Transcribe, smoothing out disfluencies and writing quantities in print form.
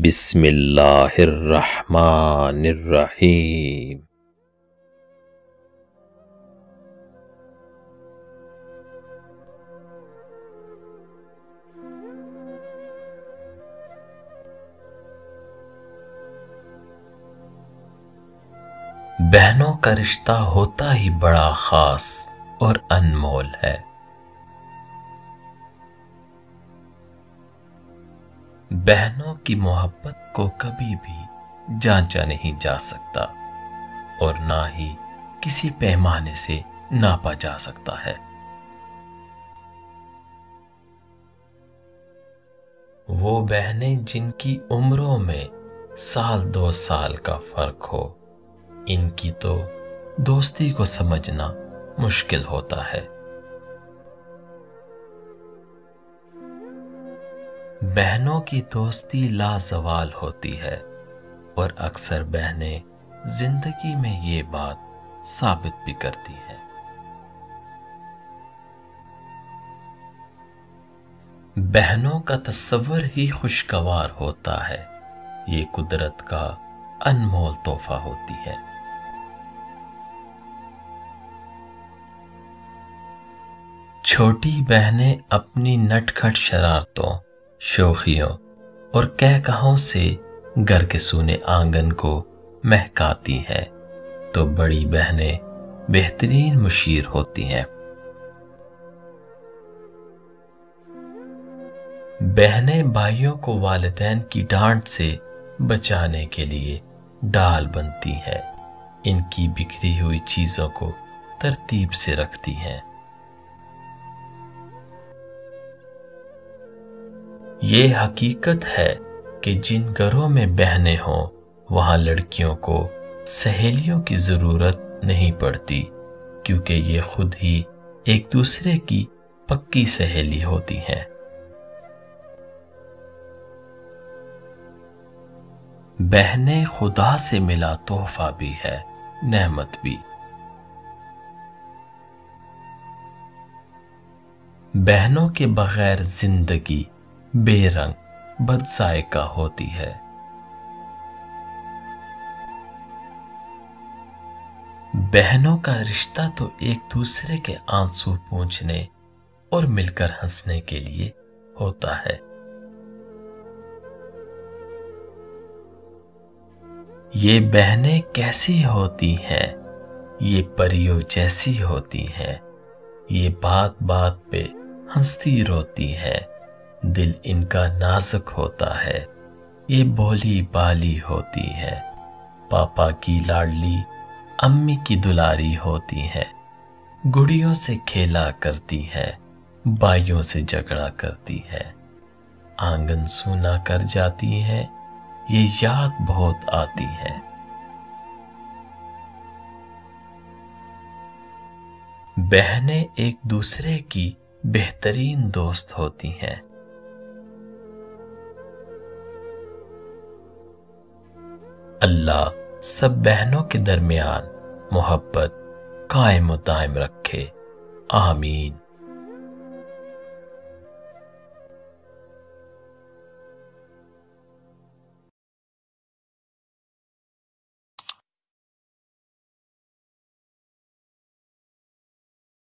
بسم اللہ الرحمن الرحیم۔ بہنوں کا رشتہ ہوتا ہی بڑا خاص اور انمول ہے۔ بہنوں کی محبت کو کبھی بھی جانچا نہیں جا سکتا اور نہ ہی کسی پیمانے سے ناپا جا سکتا ہے۔ وہ بہنیں جن کی عمروں میں سال دو سال کا فرق ہو، ان کی تو دوستی کو سمجھنا مشکل ہوتا ہے۔ بہنوں کی دوستی لازوال ہوتی ہے اور اکثر بہنیں زندگی میں یہ بات ثابت بھی کرتی ہیں۔ بہنوں کا تصور ہی خوشگوار ہوتا ہے، یہ قدرت کا انمول تحفہ ہوتی ہے۔ چھوٹی بہنیں اپنی نٹکھٹ شرارتوں، شوخیوں اور کہکہوں سے گھر کے سونے آنگن کو مہکاتی ہیں، تو بڑی بہنیں بہترین مشیر ہوتی ہیں۔ بہنیں بھائیوں کو والدین کی ڈانٹ سے بچانے کے لیے ڈال بنتی ہیں، ان کی بکھری ہوئی چیزوں کو ترتیب سے رکھتی ہیں۔ یہ حقیقت ہے کہ جن گھروں میں بہنیں ہوں وہاں لڑکیوں کو سہیلیوں کی ضرورت نہیں پڑتی، کیونکہ یہ خود ہی ایک دوسرے کی پکی سہیلی ہوتی ہیں۔ بہنیں خدا سے ملا تحفہ بھی ہے، نعمت بھی۔ بہنوں کے بغیر زندگی بے رنگ بد ذائقہ ہوتی ہے۔ بہنوں کا رشتہ تو ایک دوسرے کے آنسو پوچھنے اور مل کر ہنسنے کے لیے ہوتا ہے۔ یہ بہنیں کیسی ہوتی ہیں؟ یہ پریوں جیسی ہوتی ہیں، یہ بات بات پہ ہنستی روتی ہیں، دل ان کا نازک ہوتا ہے، یہ بولی بالی ہوتی ہے، پاپا کی لاڈلی امی کی دلاری ہوتی ہے، گڑیوں سے کھیلا کرتی ہے، بھائیوں سے جھگڑا کرتی ہے، آنگن سونا کر جاتی ہے، یہ یاد بہت آتی ہے۔ بہنیں ایک دوسرے کی بہترین دوست ہوتی ہیں۔ اللہ سب بہنوں کے درمیان محبت قائم و دائم رکھے، آمین۔